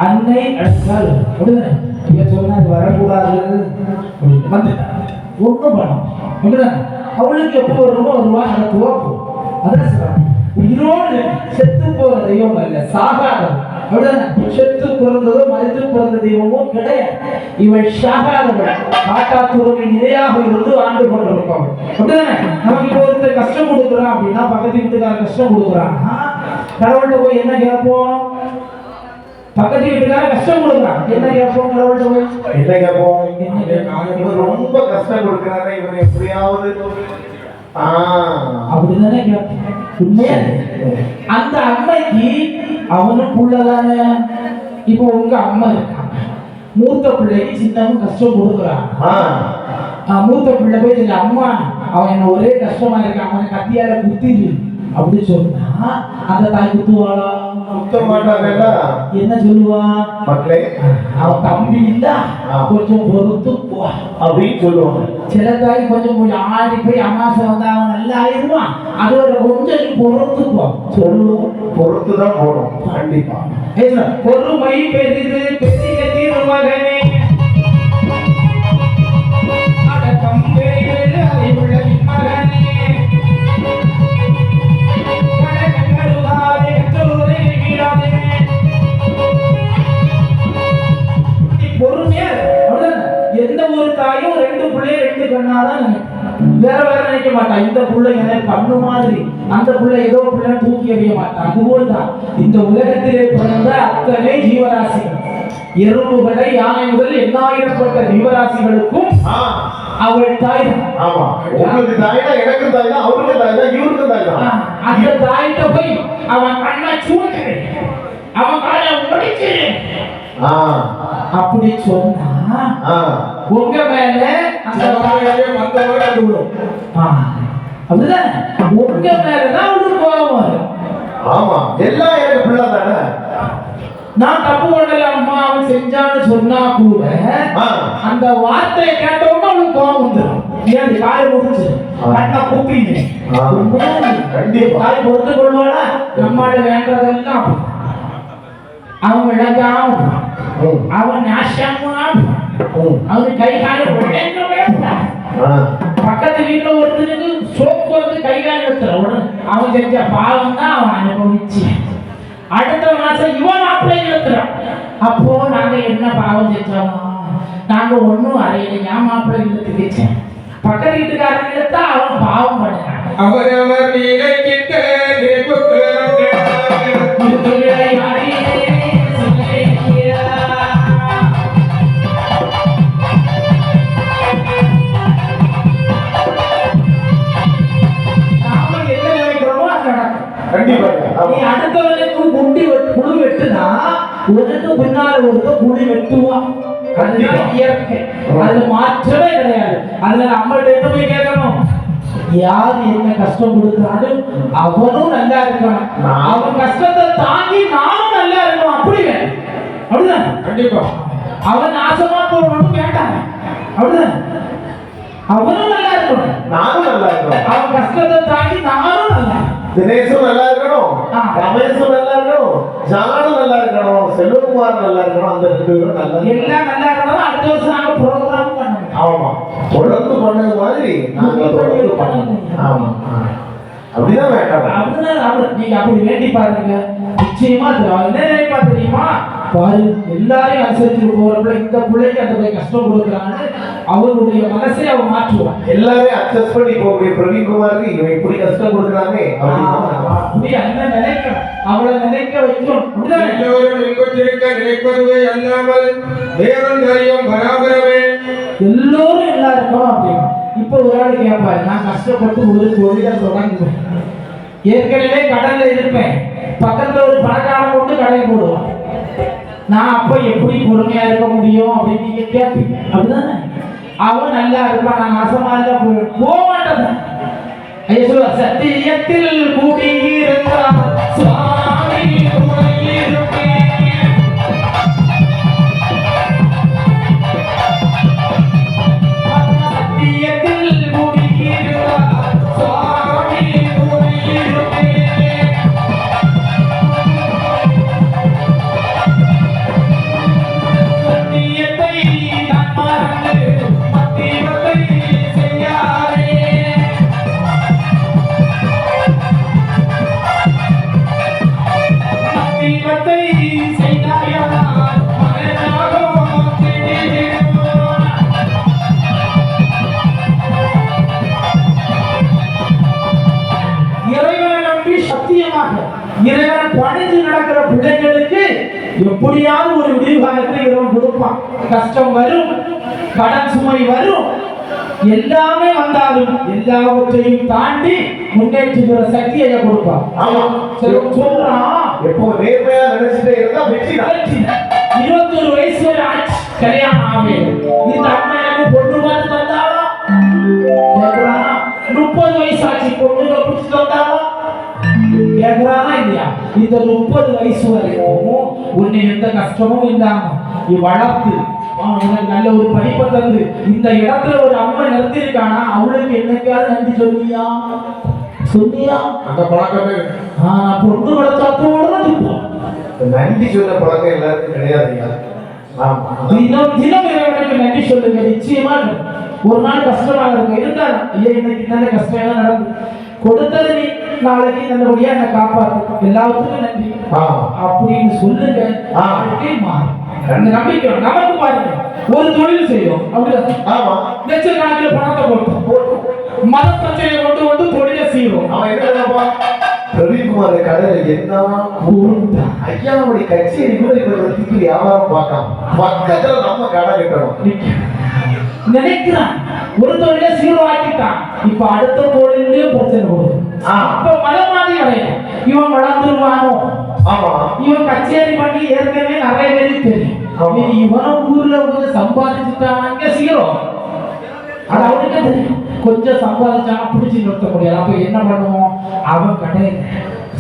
அன்னை அழைத்தால் உடனே சொன்னா வரக்கூடாது வந்து ஒன்றும் பண்ண அவளுக்கு எப்போ வருமோ வருவா நடத்துவோம். அதான் சொல்றாங்க, உயிரோடு செத்து போற தெய்வம் அல்ல, சாகாதது. அப்படிதானே? செத்து பிறந்ததோ மறித்து பிறந்த தெய்வமோ கிடையாது. இவள் சாகாதவள், காட்டாத்தூரின் இணையாக இருந்து ஆண்டு கொண்டிருப்பவள். அப்படிதானே? நமக்கு இப்போ ஒருத்தர் கஷ்டம் கொடுக்குறான் அப்படின்னா, பக்கத்து வீட்டுக்கார கஷ்டம் கொடுக்குறான்னா கடவுள்கிட்ட போய் என்ன கேட்போம்? பக்கத்து வீட்டுக்கார கஷ்டம் கொடுக்குறான், என்ன கேட்போம்? கடவுள்கிட்ட போய் என்ன கேட்போம்? இவர் ரொம்ப கஷ்டம் கொடுக்குறாரு, இவர் எப்படியாவது அப்படிதானே கேட்போம். உண்மையா அந்த அம்மைக்கு அவனும் புள்ளதானே. இப்போ உங்க அம்மா இருக்காங்க, மூத்த பிள்ளைக்கு சின்னவன் கஷ்டம் கொடுக்குறான். மூத்த பிள்ளை போய் சொல்லி, அம்மா அவன் என்ன ஒரே கஷ்டமா இருக்கான், அவனை கத்தியால குத்திடு அப்படி சொன்னா அந்த தாய் குத்துவாளா? குத்த மாட்டாங்க. என்ன சொல்லுவா? மக்களே அவன் தம்பி இல்ல, கொஞ்சம் பொறுத்து போ அப்படின்னு சொல்லுவாங்க. சில தாய் கொஞ்சம் ஆடி போய் அமாசை வந்தா அவன் நல்லா ஆயிடுவான், அதோட கொஞ்சம் நீ பொறுத்து போ சொல்லுவோம். பொறுத்துதான் போடும் கண்டிப்பா. பொறுமை பெரிது பெரிய தீர்மகனே, அடக்கம் பெரிது அறிவுள்ள மகனே, எந்த ஒரு தாயும் ரெண்டு பிள்ளைய ரெண்டு கண்ணாதான் வேற வேற நினைக்க மாட்டான். இந்த பிள்ளை எனக்கு கண்ணு மாதிரி, அந்த பிள்ளை ஏதோ பிள்ளை தூக்கி எறிய மாட்டான். அதுபோல் தான் இந்த உலகத்திலே பிறந்த அத்தனை ஜீவராசிகள், எறும்புகளை யானை முதல் எண்ணாயிரப்பட்ட ஜீவராசிகளுக்கும் அவள் தாய். ஆமா, உங்களுக்கு தாய்னா எனக்கும் தாய் தான், அவருக்கு தாய் தான், இவருக்கும் தாய் தான். அந்த தாய்கிட்ட போய் அவன் கண்ணை சூட்டு, அவன் காலை முடிச்சு அப்படி சொன்னா உங்க மேல அப்படிதான் உங்க மேலதான் அவனுக்கு கோபம் வரும். ஆமா, எல்லாம் எனக்கு பிள்ளை தானே, நான் தப்பு பண்ணல அம்மா அவன் செஞ்சான்னு சொன்னா கூட அந்த வார்த்தையை கேட்டவங்க அவனுக்கு கோபம் வந்துடும். ஏன் காலை முடிச்சு கண்ணை கூப்பிங்க காலை பொறுத்து கொள்வாளா? நம்மால வேண்டதெல்லாம் அவன் விளங்காம, அவன் நாசமா, அவன் கை கால பக்கத்து வீட்டுல ஒருத்தனுக்கு சோப்பு வந்து கை கால எடுத்துற அவன் செஞ்ச பாவம் தான் அவன் அனுபவிச்சு. அடுத்த மாசம் இவன் மாப்பிள்ளை எடுத்துறான். அப்போ நாங்க என்ன பாவம் செஞ்சோம்? நாங்க ஒன்னும் அறையில ஏன் மாப்பிள்ளை எடுத்துக்கிச்சேன். பக்கத்து வீட்டுக்காரன் எடுத்தா அவன் பாவம் பண்ணான். அவரவர் நினைக்கின்ற நீ அடுத்தவனுக்கு குழி வெட்டுனா உனக்கு பின்னால ஒருத்த குழி வெட்டுவான். அதுதான் இயற்கை, அது மாற்றமே கிடையாது. அதுல நம்மள்ட்ட என்ன போய் கேட்கணும்? யார் என்ன கஷ்டம் கொடுக்கிறாலும் அவனும் நல்லா இருக்கணும், அவன் கஷ்டத்தை தாங்கி நானும் நல்லா இருக்கணும். அப்படி அப்படிதான் கண்டிப்பா. அவன் நாசமா போகணும் கேட்டாங்க, அப்படிதான் அவனும் நல்லா இருக்கணும், நானும் நல்லா இருக்கணும். அவன் கஷ்டத்தை தாங்கி நானும் நல்லா, தினேஷும் நல்லா இருக்கணும், ரமேஷும் நல்லா இருக்கணும், ஜானும் நல்லா இருக்கணும், செல்வகுமார் நல்லா இருக்கணும். அந்த ரெண்டு பேரும் நல்லா எல்லாம் நல்லா இருக்கணும். அடுத்த வருஷம் நாங்க ப்ரோக்ராம் பண்ணணும். ஆமா, தொடர்ந்து பண்ணது மாதிரி நாங்க தொடர்ந்து பண்ணணும். ஆமா, அப்படிதான் வேண்டாம். அப்படிதான் நீங்க அப்படி வேண்டி பாருங்க, நிச்சயமா என்ன நினைப்பா தெரியுமா? பாரு எல்லாரையும் அனுசரிச்சு போறப்ப இந்த பிள்ளைக்கு அந்த போய் கஷ்டம் கொடுக்குறான்னு அவருடைய மனசை அவன் மாற்றுவான். எல்லாரும் அக்சஸ் பண்ணி போகக்கூடிய பிரவீன்குமாருக்கு இவன் இப்படி கஷ்டம் கொடுக்குறானே அப்படி அண்ணன் நினைக்கணும், அவளை நினைக்க வைக்கணும். எல்லோரும் இன்பத்திற்க நினைப்பதுவே அல்லாமல் வேறொன் அறியும் பராபரமே. எல்லோரும் நல்லா இருக்கணும் அப்படின்னு. இப்போ ஒரு ஆள் கேட்பாரு, நான் கஷ்டப்பட்டு ஒரு தொழிலை தொடங்குவேன், ஏற்கனவே கடல்ல இருப்பேன், பக்கத்துல ஒரு பணக்காரன் கொண்டு கடை போடுவான், நான் அப்ப எப்படி பொறுமையா இருக்க முடியும் அப்படின்னு நீங்க கேட்பீங்க. அப்படிதானே? அவன் நல்லா இருப்பான், நான் நாசமா இருந்தா போக மாட்டேன். ஐயா சொல்லுவா, சத்தியத்தில் கூடியிருந்தார் சுவாமி துணையிருப்பேன். சத்தியத்தில் கூடியிருந்தார் சுவாமி துணையிருப்பேன். எப்படியாவது ஒரு விடிவு காலத்தில் இறைவன் கொடுப்பான். கஷ்டம் வரும், கடன் சுமை வரும், எல்லாமே வந்தாலும் எல்லாவற்றையும் தாண்டி முன்னேற்றுகிற சக்தியை கொடுப்பான். ஆமா சொல்றான், எப்போ நேர்மையா நினைச்சிட்டே இருந்தா வெற்றி தான். 21 வயசு வரை ஆச்சு, கல்யாணம் ஆகவே இந்த அம்மா எனக்கு பொண்ணு பார்த்து வந்தாலும் கேட்கிறானா? 30 வயசு ஆச்சு, பொண்ணுங்க பிடிச்சிட்டு வந்தாலும் கேட்கிறானா இல்லையா? இந்த 30 வயசு வரைக்கும் உன்னை எந்த கஷ்டமும் இல்லாம நீ வளர்த்து உனக்கு நல்ல ஒரு படிப்பை தந்து இந்த இடத்துல ஒரு அம்மா நிறுத்திருக்கானா, அவளுக்கு என்னைக்காவது நன்றி சொன்னியா? சொன்னியா? அந்த பழக்கமே பொண்ணு வளர்த்தாத்தோட நன்றி சொல்ல பழக்கம் எல்லாருக்கும் கிடையாதுங்க. ஆமா தினம் தினம் இறைவனுக்கு நன்றி சொல்லுங்க. நிச்சயமா ஒரு நாள் கஷ்டமாக இருக்கும், இருந்தாலும் ஐயா இன்னைக்கு நல்ல கஷ்டம் எல்லாம் நடந்து கொடுத்தது நீ நாளைக்கு நல்லபடியா என்னை காப்பாற்று, எல்லாத்துக்கும் நன்றி அப்படின்னு சொல்லுங்க. வாழ்க்கை மாறும். அந்த நம்பிக்கை நமக்கு பாருங்க. ஒரு தொழில் செய்யும் அப்படிதான். ஆமா லட்சக்கணக்கில் பணத்தை போட்டோம், மத பிரச்சனையை கொண்டு வந்து தொழிலை செய்வோம். அவன் என்ன ரவிக்குமார் கடையில என்ன ஐயாவுடைய கச்சேரி கூட இப்ப வியாபாரம் பார்க்கலாம். பக்கத்துல நம்ம கடை கட்டணும் நினைக்கிறான். ஒரு தொழில சீர்வாக்கிட்டான், இப்ப அடுத்த தொழிலே பிரச்சனை போகுது. அப்ப மதம் மாதிரி அடையும். இவன் வளர்ந்துருவானோ? ஆமா இவன் கச்சேரி பண்ணி ஏற்கனவே நிறைய பேருக்கு தெரியும். இவனும் ஊர்ல கொஞ்சம் சம்பாதிச்சுட்டாங்க சீரம், அது அவனுக்கே தெரியும். கொஞ்சம் சம்பாதிச்சானா பிடிச்சி நிறுத்த முடியாது. அப்ப என்ன பண்ணுவோம்? அவன் கடையில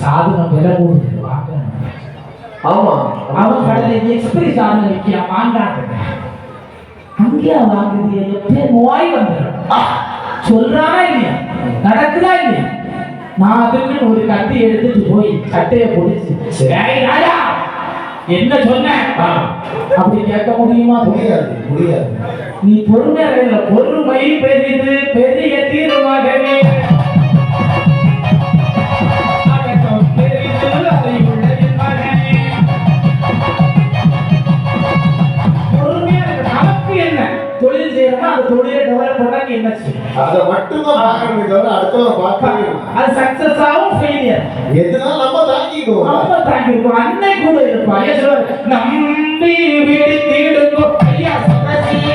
சாதனம் விலை கூடுது வாங்க. ஆமா அவன் கடையில எக்ஸ்பிரி சாதனம் விற்கிறான், வாங்காது. அங்கேயா வாங்குது? எப்படியே நோய் வந்துடும். சொல்றானா இல்லையா? நடக்குதா இல்லையா? நான் அதுக்குன்னு ஒரு கத்தி எடுத்துட்டு போய் சட்டையை பிடிச்சு என்ன சொன்ன அப்படி கேட்க முடியுமா? முடியாது முடியாது. நீ பொறுமையா பொறுமை பெரிது பெரிய தீர்வாகவே தொழில் செய்யறோமா அந்த தொழிலை டெவலப் பண்ணா என்ன செய்யும்? அதை மட்டும்தான் பார்க்கணுமே தவிர அடுத்தவரை பார்க்கவே. அது சக்சஸ் ஆகும் ஃபெயிலியர் எதுனாலும் நம்ம தாங்கிக்குவோம். நம்ம தாங்கிக்குவோம். அன்னை கூட இருப்பா. ஐயா சொல்றாரு, நம்பி விடுத்திடுங்கோ ஐயா சமசிய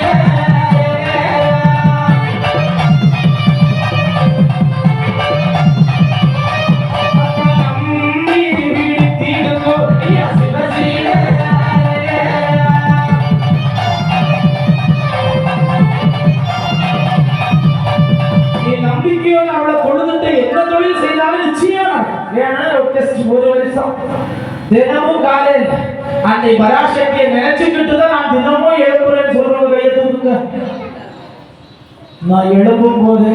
நம்பி விடுத்திடுங்கோ ஐயா சமசிய நம்பிக்கையோட அவளை கொழுந்துட்டு எந்த தொழில் செய்தாலும் நிச்சயம் ஏன்னா ஒரு வருஷம் தினமும் காலையில் அன்னை பராசக்தியை நினைச்சுக்கிட்டு தான் நான் தினமும் எழுப்புறேன்னு சொல்றவங்க கையை தூக்குங்க. நான் எழுப்பும் போது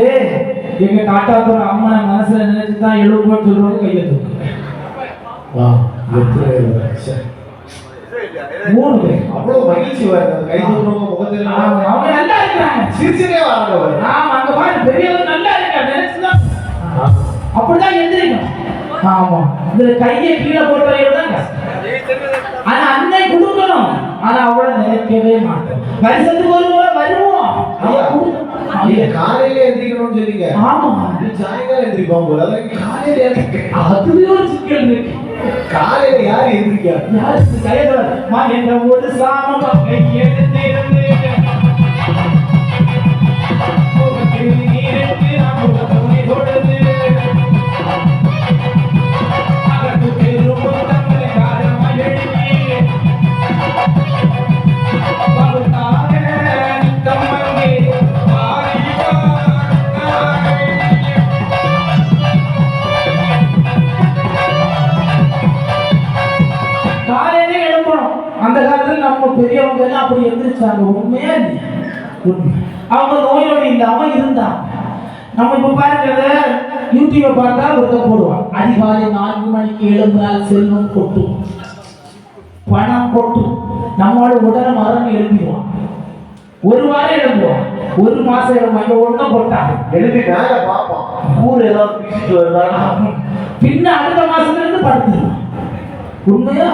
எங்க காட்டாத்துற அம்மனை மனசுல நினைச்சுதான் எழுப்புன்னு சொல்றவங்க கையை தூக்குங்க. 3 பேர் அவ்வளவு மகிழ்ச்சி வருது. கை தூக்குறவங்க முகத்துல அவங்க நல்லா இருக்கிறாங்க, சிரிச்சுட்டே வராங்க. நாம அங்க பாரு பெரியவர் நல்லா இருக்காரு நினைச்சுதான் அப்படிதான் எந்திரிக்கணும். ஆமா இந்த கையை கீழே போட்டவங்க தான் ஆனா அன்னை கொடுக்கணும். ஆனா அவளை நினைக்கவே மாட்டோம். வருஷத்துக்கு ஒரு முறை வருவோம். காலையில எந்திரிக்கணும்னு சொன்னீங்க. ஆமா சாயங்காலம் எந்திரிப்போம் போல. காலையில அதுவே ஒரு சிக்கல் இருக்கு. காலையில யாரு எந்திரிக்கா? யாருக்கு கையமா என்ற ஒரு சாம கையெழுந்து அந்த காலத்துல நம்ம பெரியவங்க எல்லாம் அப்படி எந்திரிச்சாங்க. உண்மையா இல்லையா? உண்மை. அவங்க நோயோடு இல்லாம இருந்தாங்க. நம்ம இப்ப பாருங்க யூடியூப பார்த்தா ஒருத்தர் போடுவான், அதிகாலை 4 மணிக்கு எழும்பினால் செல்வம் கொட்டும், பணம் கொட்டும். நம்மளோட உடனே மரம் எழுப்பிடுவான். ஒரு வாரம் எழுப்புவான், ஒரு மாசம் எழுப்பாங்க. ஒன்றும் கொட்டாங்க எழுப்பி மேல பார்ப்பான். ஊர் ஏதாவது பேசிட்டு வருதாங்க. பின்ன அடுத்த மாசத்துல இருந்து படுத்துருவான். உண்மையா?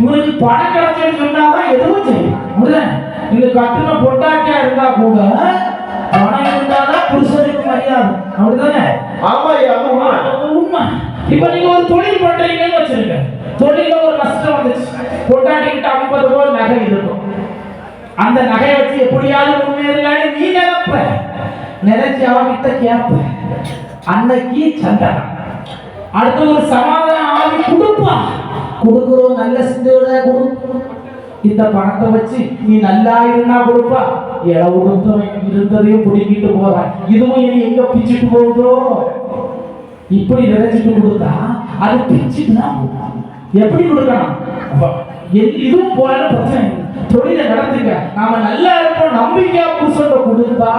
இவனுக்கு பணம் கிடைச்சேன்னு சொன்னாதான் எதுவும் செய்யும். இந்த கட்டுன பொண்டாட்டியா இருந்தா கூட பணம் இருந்தாதான் புருஷனுக்கு மரியாதை. அப்படிதானே? ஆமா உண்மை. இப்ப நீங்க ஒரு தொழில் பண்றீங்கன்னு வச்சிருக்க, தொழில ஒரு கஷ்டம் வந்துச்சு, பொண்டாட்டி அந்த நகையை வச்சு எப்படியாவது முன்னேறலான்னு நீ நினைச்சு அவகிட்ட கேப்ப. அன்னைக்கு சண்டை. அடுத்து ஒரு சமாதானம் ஆகி கொடுக்குறோம், நல்ல சிந்தையோட கொடுப்போம். இந்த பணத்தை வச்சு நீ நல்லா இருந்தா கொடுப்பா, இடம் கொடுத்தவன் இருந்ததையும் பிடிக்கிட்டு போறான், இதுவும் இனி எங்க பிச்சுட்டு போகுதோ இப்படி நினைச்சிட்டு கொடுத்தா அது பிச்சுட்டுனா எப்படி கொடுக்கணும்? இதுவும் போல பிரச்சனை. தொழிலை நடத்துங்க, நாம நல்லா இருப்போம் நம்பிக்கையா புருஷன் கொடுத்தா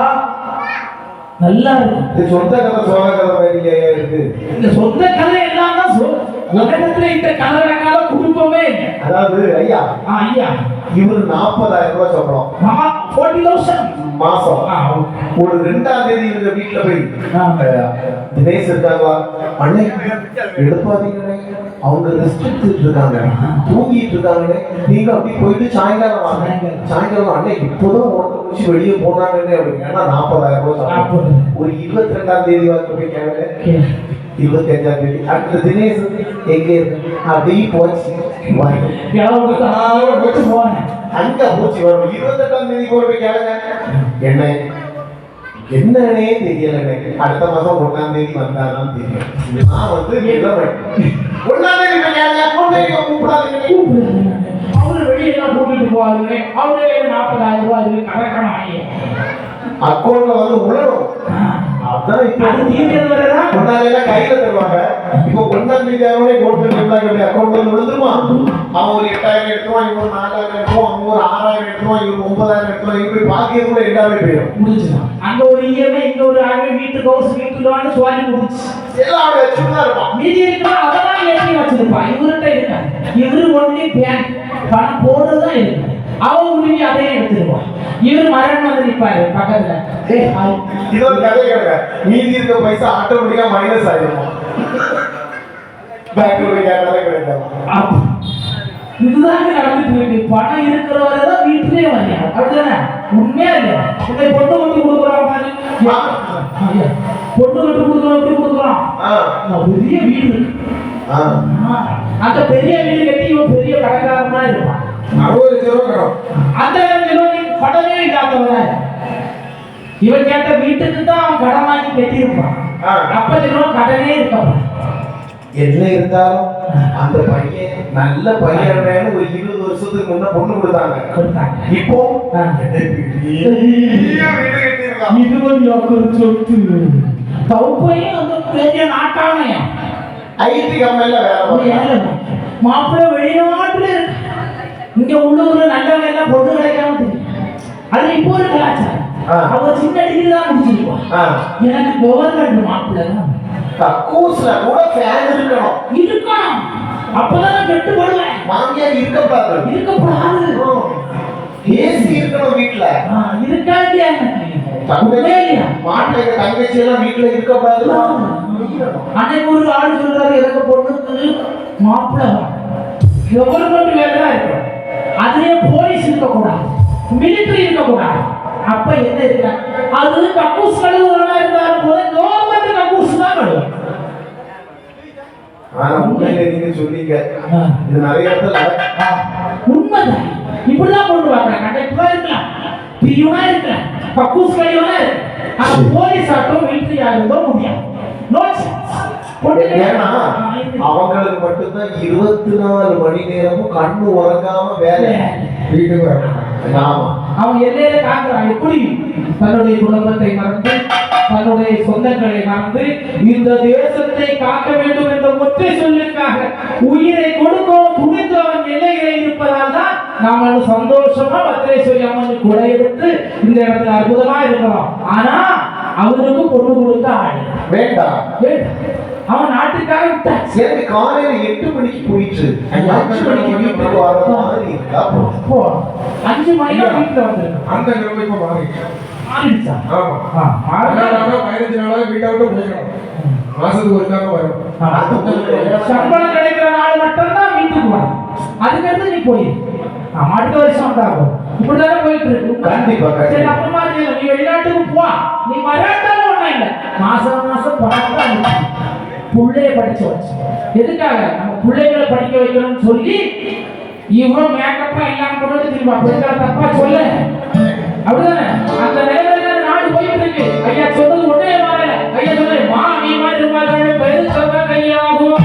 நல்லா இருக்கும். சொந்த கதை சோழ கதை மாதிரி இருக்கு. இந்த சொந்த கதை எல்லாம் தான் உலகத்துல இந்த கலரகால குடும்பமே. அதாவது ஐயா இவரு 40,000 ரூபாய் சம்பளம், 40,000 மாசம். ஒரு 2ஆம் தேதி இவங்க வீட்டுல போய் தினேஷ் இருக்காங்களா, அண்ணே எடுப்பாதீங்கண்ணே, அவங்க ரெஸ்ட் எடுத்துட்டு இருக்காங்க, தூங்கிட்டு இருக்காங்க, நீங்க அப்படி போயிட்டு சாயங்காலம் வாங்க. சாயங்காலம் அண்ணே இப்போதான் உனக்கு முடிச்சு வெளியே போனாங்கன்னு அப்படின்னு. ஏன்னா 40,000 ரூபாய். ஒரு 22ஆம் தேதி வந்து போய் கேட்க, 25ஆம் தேதி அடுத்த தினேஷ் எங்க இருக்கு அப்படி போச்சு அங்க போச்சு வரும். 28ஆம் தேதி போய் கேளுங்க, என்னன்னே தெரியல. அடுத்த மாசம் 1ஆம் தேதி வந்தாதான் தெரியும். நான் வந்து 1ஆம் தேதி கூப்பிடாதீங்க, அவரு வெளியெல்லாம் கூட்டிட்டு போவாங்க. அவரே 40,000 ரூபாய் கணக்கான அக்கௌண்ட்ல வந்து உழணும். அதான் இப்போ முன்னாடியெல்லாம் கையில தருவாங்க. இப்போ 1ஆம் தேதி அக்கௌண்ட்ல விழுந்துருமா? அவன் ஒரு 8,000 எடுத்துவான், இவன் 4,000 எடுத்துவான், அவன் ஒரு 6,000 எடுத்துவான், இவன் 9,000 எடுத்துவான். இவங்க போய் பாக்கியம் கூட எல்லாமே போயிடும். அங்க ஒரு இஎம்ஐ, இங்க ஒரு ஆகவே வீட்டுக்கு ஹவுஸ் வீட்டுக்கு சுவாரி முடிச்சு எல்லாம் வச்சுதான் இருப்பான். மீதி இருக்கிற அதெல்லாம் எழுதி வச்சிருப்பான். இவர்கிட்ட இருக்க இவரு ஒன்லி பேங்க் பணம் போடுறதுதான் இருக்கு. அவன் உருவி அதையே எடுத்துருவான். இவர் மரணம் வந்து நிற்பாரு பக்கத்துல. இது ஒரு கதை கேட்க, மீதி இருக்க பைசா ஆட்டோமேட்டிக்கா மைனஸ் ஆயிடும். இதுதான் நடந்துட்டு இருக்கு. பணம் இருக்கிறவரை தான் வீட்டிலே வரையா, அப்படிதானே? உண்மையா இல்லையா? இதை பொண்ணு கொண்டு கொடுக்குறான் பாரு, பொண்ணு கட்டு கொடுக்குறோம், எப்படி கொடுக்குறான்? பெரிய வீடு, அந்த பெரிய வீடு கட்டி இவன் பெரிய கடைக்காரனா இருப்பான். 60 லட்சம் ரூபாய் கடன். அந்த கடனே இல்லாதவன இவன் கேட்ட வீட்டுக்கு தான் அவன் கடன் வாங்கி கட்டியிருப்பான். அப்ப சொல்லுவான் கடனே இருப்பான். என்ன இருந்தாலும் அந்த பையன் நல்ல பையன் ஒரு 20 வருஷத்துக்கு முன்ன பொண்ணு கொடுத்தாங்க. இப்போ பெரிய நாட்டாமையா ஐடி கம்பெனில வேலை, மாப்பிள்ள வெளிநாட்டுல இருக்கு, இங்க உள்ளூர்ல நல்லவங்க எல்லாம் பொண்ணு கிடைக்காம தெரியும். அது இப்போ ஒரு கலாச்சாரம். அவங்க சின்ன டிகிரி தான் முடிச்சிருப்பான். எனக்கு கவர்மெண்ட் மாப்பிள்ள தான் கக்கூஸ்ல கூட ஃபேன் இருக்கணும், அப்பதான் கெட்டு போடுவேன். மாமியார் இருக்கக்கூடாது, ஏசி இருக்கணும் வீட்டுல. இருக்காது மாட்டுக்கு தங்கச்சி எல்லாம் வீட்டுல இருக்கக்கூடாது. அன்னைக்கு ஒரு ஆள் சொல்றாரு, எனக்கு பொண்ணுக்கு மாப்பிள்ள கவர்மெண்ட் வேலை தான் இருக்கும், அதுலயே போலீஸ் இருக்கக்கூடாது, மிலிட்டரி இருக்கக்கூடாது. அப்ப என்ன இருக்க, அது கக்கூஸ் கழுவுறதா இருந்தாலும் போது கவர்மெண்ட் கக்கூஸ் தான் கழுவும். நீங்க சொன்னீங்க, இது நிறைய இடத்துல உண்மைதான். இப்படிதான் கொண்டு வாங்க. கண்டக்டரா இருக்கலாம், பியூனா இருக்கலாம், கக்கூஸ் கழுவுனா இருக்கு. ஆனா போலீஸ் ஆட்டம் மிலிட்டரி ஆகிறதோ முடியாது. அவங்களுக்கு மட்டும்தான் 24 மணி நேரமும் கண்ணு உறங்காம வேலை. அவன் எல்லையில காக்குறான். எப்படி தன்னுடைய குடும்பத்தை மறந்து, தன்னுடைய சொந்தங்களை மறந்து, இந்த தேசத்தை காக்க வேண்டும் என்ற ஒற்றை சொல்லிற்காக உயிரை கொடுக்கவும் துணிந்து அவன் எல்லையிலே இருப்பதால் தான் நாம சந்தோஷமா பத்திரேஸ்வரி அம்மன் கூட எடுத்து இந்த இடத்துல அற்புதமா இருக்கிறோம். ஆனா அவனுக்கு பொண்ணு கொடுக்க ஆடு வேண்டாம். அவன் நாட்டுக்காக விட்டாச்சு. காலையில 8 மணிக்கு போயிட்டு 5 மணிக்கு வீட்டுக்கு வர மாதிரி இருக்கா? 5 மணிக்கு வீட்டுல வந்து அந்த நிலைமை இப்ப மாறிடுச்சா? ஆமா, 15 நாளாக வீட்டை விட்டு போயிடும். மாசத்துக்கு ஒருக்காக வரும். சம்பளம் கிடைக்கிற நாள் மட்டும்தான் வீட்டுக்கு வரும். அதுக்கடுத்து நீ போய் அடுத்த வருஷம் வந்தாகும். இப்படிதானே போயிட்டு இருக்கு. சரி, அப்பமா நீ வெளிநாட்டுக்கு போ, நீ வராட்டாலும் ஒண்ணும் இல்லை. மாசம் மாசம் பணம் பிள்ளைய படிச்சு வச்சு எதுக்காக நம்ம பிள்ளைகளை படிக்க வைக்கணும்னு சொல்லி இவன் மேக்கப்பா எல்லாம் போட்டு திரும்ப பெண்கள் தப்பா சொல்ல அப்படிதானே அந்த நிலைமையில நாடு போயிட்டு இருக்கு ஐயா சொன்னது ஒண்ணே வரல ஐயா சொல்ற மாமி மருமகள் பெருசவ கையாகும்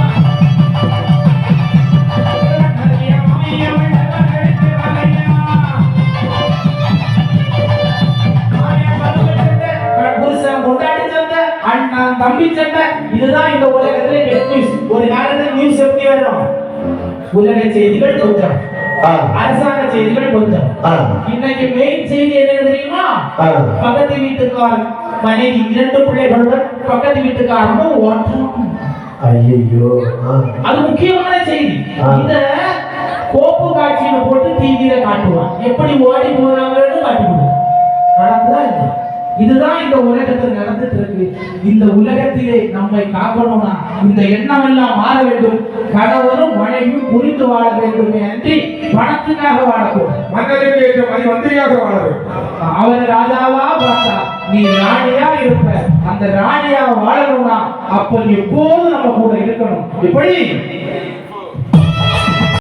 புருஷன் கொண்டாடி சண்டை அண்ணன் தம்பி சண்டை இதுதான் இந்த உலகத்திலே நியூஸ் ஒரு காலத்துல நியூஸ் எப்படி வரும் உலக செய்திகள் கொஞ்சம் அரசாங்க செய்திகள் கொஞ்சம் இன்னைக்கு மெயின் செய்தி என்ன தெரியுமா பக்கத்து வீட்டுக்காரன் மனைவி 2 பிள்ளைகளுடன் பக்கத்து வீட்டுக்காரனும் ஓட்டம் ஐயோ அது முக்கியமான செய்தி இந்த கோப்பு காட்சியில போட்டு டிவியில காட்டுவான் எப்படி ஓடி போறாங்கன்னு காட்டுவாங்க நடந்ததா இல்லை இதுதான் இந்த உலகத்தில் நடந்துட்டு இருக்கு இந்த உலகத்திலே நம்மை காக்கணும்னா இந்த எண்ணம் எல்லாம் மாற வேண்டும் கணவனும் மனைவியும் புரிந்து வாழ வேண்டும் அன்றி பணத்துக்காக வாழக்கூடாது மன்னருக்கு ஏற்ற மாதிரி மந்திரியாக வாழ வேண்டும் அவர் ராஜாவா பார்த்தா நீ ராணியா இருப்ப அந்த ராணியா வாழணும்னா அப்ப எப்போதும் நம்ம கூட இருக்கணும் எப்படி